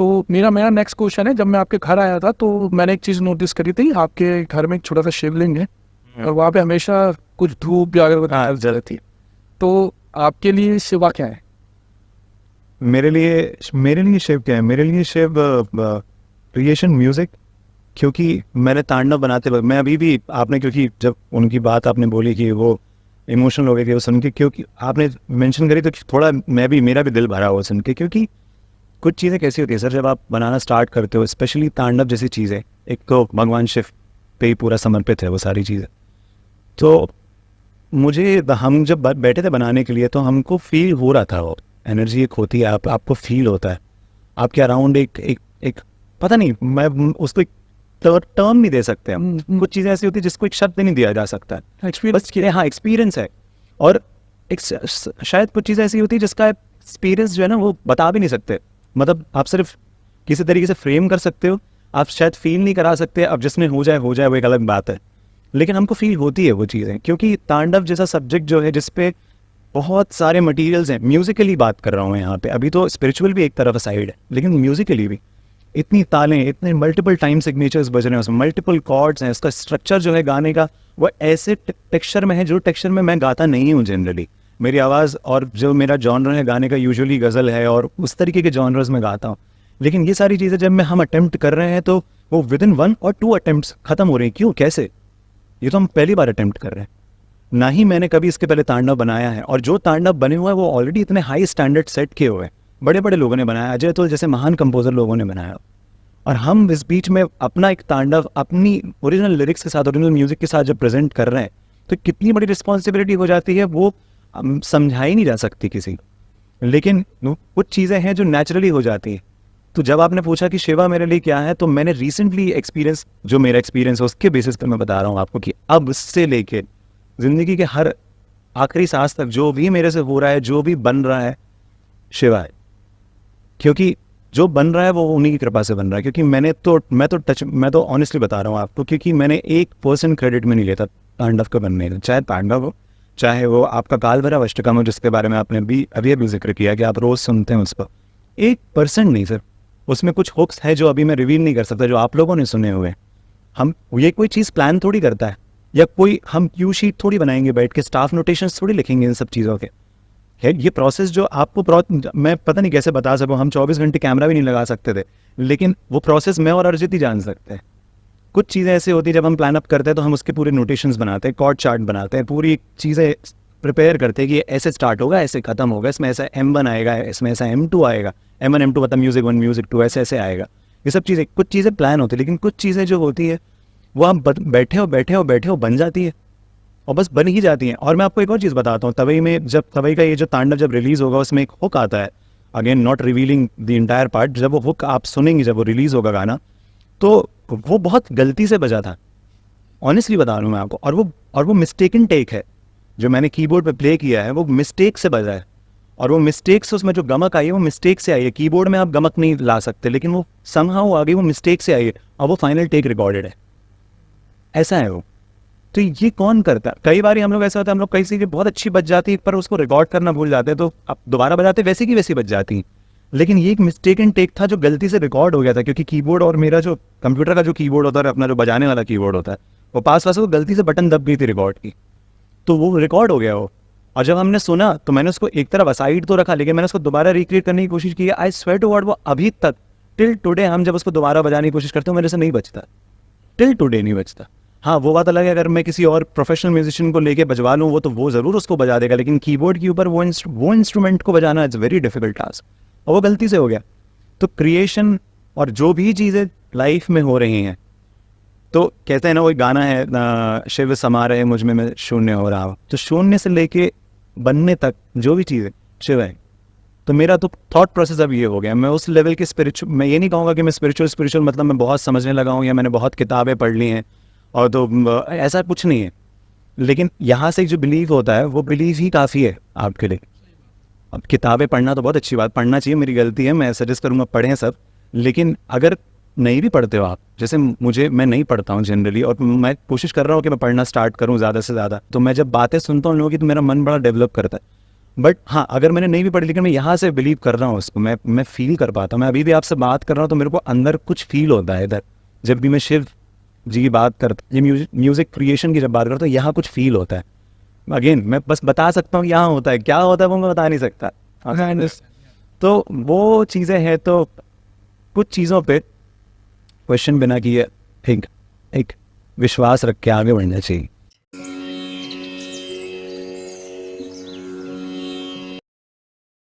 तो मेरा मेरा नेक्स्ट क्वेश्चन है, जब मैं आपके घर आया था तो मैंने एक चीज़ नोटिस करी थी, आपके घर में एक छोटा सा शिवलिंग है और वहाँ पे हमेशा कुछ धूप या अगरबत्ती जल रही थी। तो आपके लिए शिवा क्या है? मेरे लिए शिव क्या है? मेरे लिए शिव क्रिएशन, म्यूजिक। क्योंकि मैंने तांडव बनाते वक्त, मैं अभी भी, आपने क्योंकि जब उनकी बात आपने बोली कि वो इमोशनल हो गए थे वो सुन के, क्योंकि आपने मेंशन करी तो थोड़ा मेरा भी दिल भरा हुआ सुन के। क्योंकि कुछ चीज़ें कैसी होती है सर, जब आप बनाना स्टार्ट करते हो, स्पेशली तांडव जैसी चीज़ें, एक तो भगवान शिव पे ही पूरा समर्पित है वो सारी चीज़ें। तो हम जब बैठे थे बनाने के लिए तो हमको फील हो रहा था, वो एनर्जी एक होती है, आपको फील होता है आपके अराउंड एक पता नहीं, मैं उसको एक टर्म नहीं दे सकते हम। कुछ चीज़ें ऐसी होती है जिसको एक शब्द नहीं दिया जा सकता है, हाँ एक्सपीरियंस है। और एक शायद कुछ चीज़ें ऐसी होती है जिसका एक्सपीरियंस जो है ना वो बता भी नहीं सकते, मतलब आप सिर्फ किसी तरीके से फ्रेम कर सकते हो, आप शायद फील नहीं करा सकते। अब जिसमें हो जाए वो एक अलग बात है, लेकिन हमको फील होती है वो चीज़ें। क्योंकि तांडव जैसा सब्जेक्ट जो है जिसपे बहुत सारे मटेरियल्स हैं, म्यूजिकली बात कर रहा हूँ यहाँ पे, अभी तो स्पिरिचुअल भी एक तरफ साइड है, लेकिन म्यूजिकली भी इतनी तालें, इतने मल्टीपल टाइम सिग्नेचर्स बज रहे हैं, उसमें मल्टीपल कॉर्ड्स हैं, उसका स्ट्रक्चर जो है गाने का वो ऐसे टेक्सचर में है जो टेक्सचर में मैं गाता नहीं हूँ जनरली। मेरी आवाज़ और जो मेरा जॉनर है गाने का यूजुअली गज़ल है और उस तरीके के जॉनर्स में गाता हूँ। लेकिन ये सारी चीज़ें जब हम अटेम्प्ट कर रहे हैं तो वो विद इन 1 और 2 अटेम्प्ट्स ख़त्म हो रही हैं। क्यों, कैसे? ये तो हम पहली बार अटेम्प्ट कर रहे हैं, ना ही मैंने कभी इसके पहले तांडव बनाया है। और जो तांडव बने हुए हैं वो ऑलरेडी इतने हाई स्टैंडर्ड सेट किए हुए हैं, बड़े बड़े लोगों ने बनाया, अजय अतुल जैसे महान कंपोजर लोगों ने बनाया, और हम इस बीच में अपना एक तांडव अपनी ओरिजिनल लिरिक्स के साथ, ओरिजिनल म्यूजिक के साथ जब प्रेजेंट कर रहे हैं तो कितनी बड़ी रिस्पॉन्सिबिलिटी हो जाती है, वो समझा ही नहीं जा सकती किसी। लेकिन कुछ चीज़ें हैं जो नेचुरली हो जाती हैं। तो जब आपने पूछा कि शिवा मेरे लिए क्या है, तो मैंने रिसेंटली एक्सपीरियंस, जो मेरा एक्सपीरियंस है उसके बेसिस पर मैं बता रहा हूँ आपको कि अब से लेके ज़िंदगी के हर आखिरी सांस तक जो भी मेरे से हो रहा है, जो भी बन रहा है, शिवा है। क्योंकि जो बन रहा है वो उन्हीं की कृपा से बन रहा है। क्योंकि मैं तो ऑनेस्टली बता रहा हूँ आपको, क्योंकि मैंने 1% क्रेडिट में नहीं लेता तांडव के बनने का। चाहे तांडव हो, चाहे वो आपका काल भैरव अष्टकम हो, जिसके बारे में आपने अभी जिक्र किया कि आप रोज़ सुनते हैं उस पर, 1% नहीं सर। उसमें कुछ हुक्स है जो अभी मैं रिवील नहीं कर सकता, जो आप लोगों ने सुने हुए। हम ये कोई चीज़ प्लान थोड़ी करता है, या कोई हम क्यू शीट थोड़ी बनाएंगे बैठ के, स्टाफ नोटेशंस थोड़ी लिखेंगे इन सब चीज़ों के। है ये प्रोसेस जो आपको मैं पता नहीं कैसे बता सकूँ, हम 24 घंटे कैमरा भी नहीं लगा सकते थे, लेकिन वो प्रोसेस मैं और अर्जित ही जान सकते हैं। कुछ चीज़ें ऐसी होती है जब हम प्लान अप करते हैं तो हम उसके पूरे नोटेशंस बनाते हैं, कॉर्ड चार्ट बनाते हैं, पूरी चीज़ें प्रिपेयर करते हैं कि ऐसे स्टार्ट होगा, ऐसे खत्म होगा, इसमें ऐसा M1 आएगा, इसमें ऐसा M2 आएगा, M1 M2 मतलब म्यूजिक 1 म्यूजिक 2 ऐसे ऐसे आएगा। ये सब चीज़ें, कुछ चीज़ें प्लान होती है, लेकिन कुछ चीज़ें जो होती है वो हम बैठे हो बन जाती है, और बस बन ही जाती हैं। और मैं आपको एक और चीज़ बताता हूँ, तवई का ये जो तांडव जब रिलीज़ होगा उसमें एक हुक आता है, again not revealing the entire part, जब वो हुक आप सुनेंगे, जब वो रिलीज़ होगा गाना, तो वो बहुत गलती से बजा था, ऑनेस्टली बता रहा हूँ मैं आपको। और वो मिस्टेकन टेक है, जो मैंने कीबोर्ड पे प्ले किया है वो मिस्टेक से बजा है, और वो मिस्टेक से उसमें जो गमक आई है वो मिस्टेक से आई है। कीबोर्ड में आप गमक नहीं ला सकते, लेकिन वो समहाउ आ गई, वो मिस्टेक से आई है, और वो फाइनल टेक रिकॉर्डेड है। ऐसा है वो। तो ये कौन करता है? कई बार हम लोग ऐसा होता है, हम लोग कई चीज़ें बहुत अच्छी बच जाती है पर उसको रिकॉर्ड करना भूल जाते हैं, तो अब दोबारा बजाते वैसी की वैसी बच जाती हैं। लेकिन ये एक मिस्टेकन टेक था जो गलती से रिकॉर्ड हो गया था, क्योंकि कीबोर्ड और मेरा जो कंप्यूटर का जो कीबोर्ड होता है, अपना जो बजाने वाला कीबोर्ड होता है, वो पास वो गलती से बटन दब गई थी रिकॉर्ड की, तो वो रिकॉर्ड हो गया वो। और जब हमने सुना तो मैंने उसको एक तरफ असाइड तो रखा, लेकिन मैंने उसको दोबारा रिक्रिएट करने की कोशिश की। आई स्वेयर टू गॉड, वो अभी तक टिल टुडे हम जब उसको दोबारा बजाने की कोशिश करते हो मेरे से नहीं बचता, टिल टुडे नहीं बचता। हाँ, वो बात अलग है, अगर मैं किसी और प्रोफेशनल म्यूजिशियन को लेके बजवा लूँ वो ज़रूर उसको बजा देगा, लेकिन कीबोर्ड के ऊपर वो इंस्ट्रूमेंट को बजाना इट्स वेरी डिफिकल्ट टास्क, और वो गलती से हो गया। तो क्रिएशन और जो भी चीज़ें लाइफ में हो रही हैं, तो कहते हैं ना, वो एक गाना है, शिव समा रहे मुझ में, मैं शून्य हो रहा हूँ। तो शून्य से लेके बनने तक जो भी चीज़ है शिव है। तो मेरा तो थॉट प्रोसेस अब ये हो गया, मैं उस लेवल के स्पिरिचुअल, मैं ये नहीं कहूँगा कि मैं स्पिरिचुअल मतलब मैं बहुत समझने लगा हूँ या मैंने बहुत किताबें पढ़ ली हैं, और तो ऐसा कुछ नहीं है। लेकिन यहाँ से जो बिलीव होता है वो बिलीव ही काफ़ी है आपके लिए। अब किताबें पढ़ना तो बहुत अच्छी बात, पढ़ना चाहिए, मेरी गलती है, मैं सजेस्ट करूँगा पढ़ें सब। लेकिन अगर नहीं भी पढ़ते हो आप, जैसे मैं नहीं पढ़ता हूँ जनरली, और मैं कोशिश कर रहा हूँ कि मैं पढ़ना स्टार्ट करूँ ज़्यादा से ज़्यादा, तो मैं जब बातें सुनता हूँ लोगों की तो मेरा मन बड़ा डेवलप करता है। बट हाँ, अगर मैंने नहीं भी पढ़ी, लेकिन मैं यहाँ से बिलीव कर रहा हूँ उसको, मैं फील कर पाता हूँ। मैं अभी भी आपसे बात कर रहा हूँ तो मेरे को अंदर कुछ फील होता है इधर, जब भी मैं शिव जी की बात करता, ये म्यूज़िक क्रिएशन की जब बात करता हूँ, यहाँ कुछ फील होता है। अगेन मैं बस बता सकता हूँ यहाँ होता है, क्या होता है वो मैं बता नहीं सकता। तो वो चीज़ें हैं, तो कुछ चीज़ों पे क्वेश्चन बिना किए एक विश्वास रख के आगे बढ़ना चाहिए।